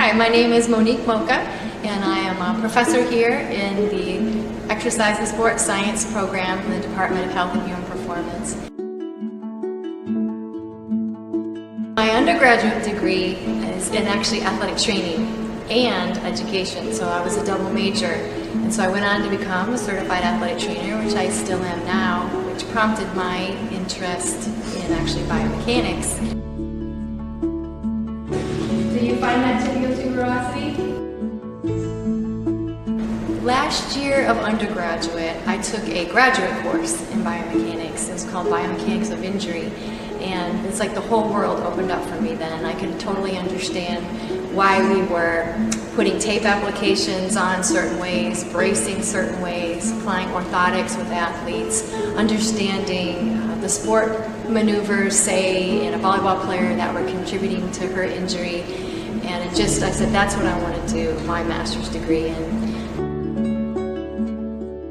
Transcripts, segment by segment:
Hi, my name is Mokha, and I am a professor here in the Exercise and Sports Science program in the Department of Health and Human Performance. My undergraduate degree is in actually athletic training and education, so I was a double major. And so I went on to become a certified athletic trainer, which I still am now, which prompted my interest in actually biomechanics. Do you find that trivial to curiosity? Last year of undergraduate, I took a graduate course in biomechanics. It's called Biomechanics of Injury. And it's like the whole world opened up for me then. I could totally understand why we were putting tape applications on certain ways, bracing certain ways, applying orthotics with athletes, understanding the sport maneuvers, say, in a volleyball player that were contributing to her injury. And I said, that's what I want to do my master's degree in.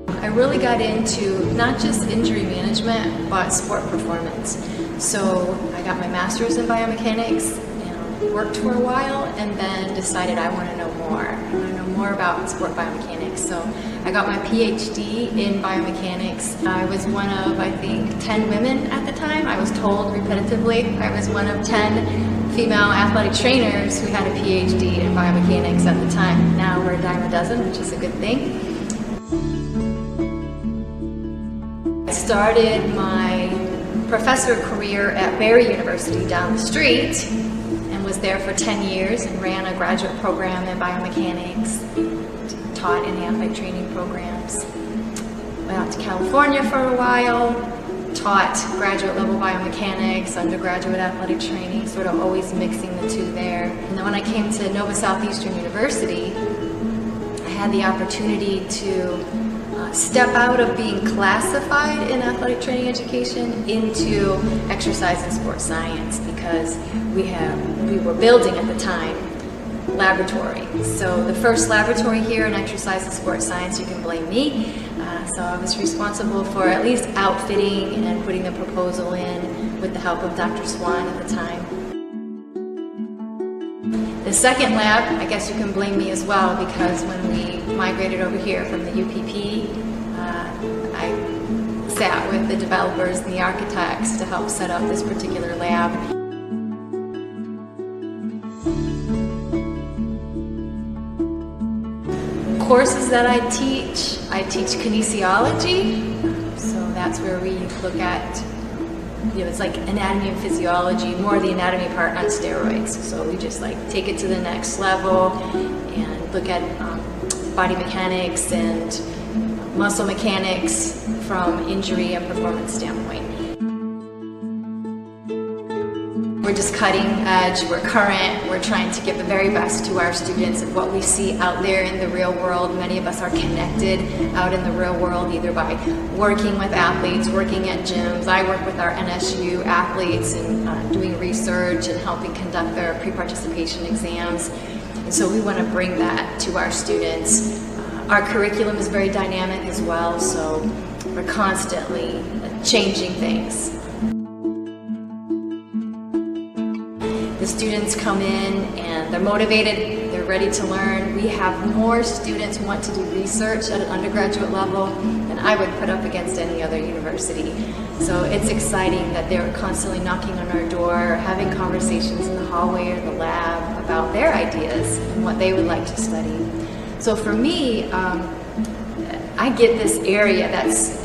I really got into not just injury management, but sport performance. So I got my master's in biomechanics, and worked for a while, and then decided I want to know more. I want to know more about sport biomechanics. So I got my PhD in biomechanics. I was one of, I think, 10 women at the time. I was told repetitively I was one of 10 female athletic trainers who had a PhD in biomechanics at the time. Now we're a dime a dozen, which is a good thing. I started my professor career at Barry University down the street and was there for 10 years and ran a graduate program in biomechanics, taught in athletic training programs. Went out to California for a while, taught graduate level biomechanics, undergraduate athletic training, sort of always mixing the two there. And then when I came to Nova Southeastern University, I had the opportunity to step out of being classified in athletic training education into exercise and sports science, because we were building at the time laboratory. So the first laboratory here in exercise and sports science, you can blame me. So I was responsible for at least outfitting and putting the proposal in with the help of Dr. Swan at the time. The second lab, I guess you can blame me as well, because when we migrated over here from the UPP, I sat with the developers and the architects to help set up this particular lab. Courses that I teach kinesiology, so that's where we look at, it's like anatomy and physiology, more the anatomy part on steroids. So we just take it to the next level and look at body mechanics and muscle mechanics from injury and performance standpoint. We're just cutting edge, we're current, we're trying to give the very best to our students of what we see out there in the real world. Many of us are connected out in the real world, either by working with athletes, working at gyms. I work with our NSU athletes and doing research and helping conduct their pre-participation exams. And so we want to bring that to our students. Our curriculum is very dynamic as well, so we're constantly changing things. The students come in and they're motivated, they're ready to learn. We have more students who want to do research at an undergraduate level than I would put up against any other university. So it's exciting that they're constantly knocking on our door, having conversations in the hallway or the lab about their ideas and what they would like to study. So for me, I get this area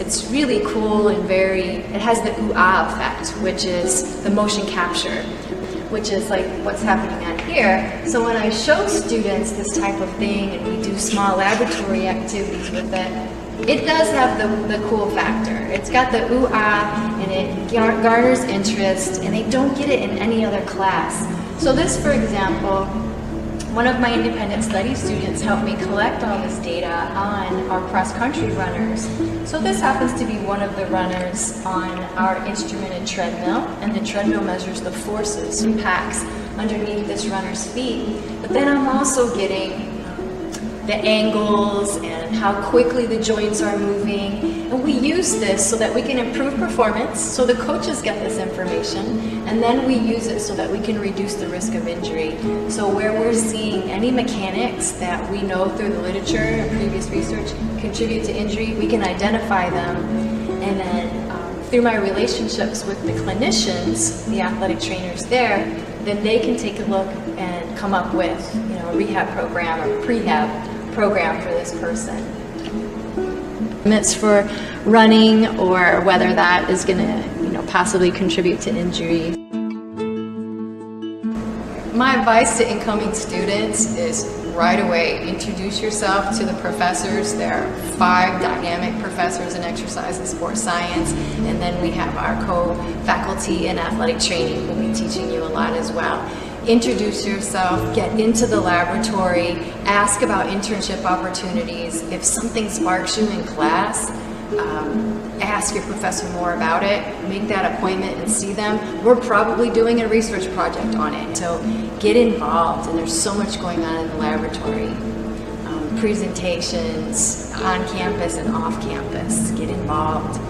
it's really cool and it has the ooh-ah effect, which is the motion capture, which is like what's happening on here. So when I show students this type of thing and we do small laboratory activities with it does have the cool factor. It's got the ooh-ah and it garners interest, and they don't get it in any other class. So this, for example, one of my independent study students helped me collect all this data on our cross-country runners. So this happens to be one of the runners on our instrumented treadmill, and the treadmill measures the forces, impacts underneath this runner's feet. But then I'm also getting the angles and how quickly the joints are moving. And we use this so that we can improve performance, so the coaches get this information, and then we use it so that we can reduce the risk of injury. So where we're seeing any mechanics that we know through the literature and previous research contribute to injury, we can identify them, and then through my relationships with the clinicians, the athletic trainers there, then they can take a look and come up with, a rehab program or prehab program for this person. Limits for running, or whether that is going to, possibly contribute to injury. My advice to incoming students is right away, introduce yourself to the professors. There are 5 dynamic professors in exercise and sports science, and then we have our co-faculty in athletic training who will be teaching you a lot as well. Introduce yourself, get into the laboratory, ask about internship opportunities. If something sparks you in class, ask your professor more about it, make that appointment and see them. We're probably doing a research project on it, so get involved, and there's so much going on in the laboratory. Presentations on campus and off campus, get involved.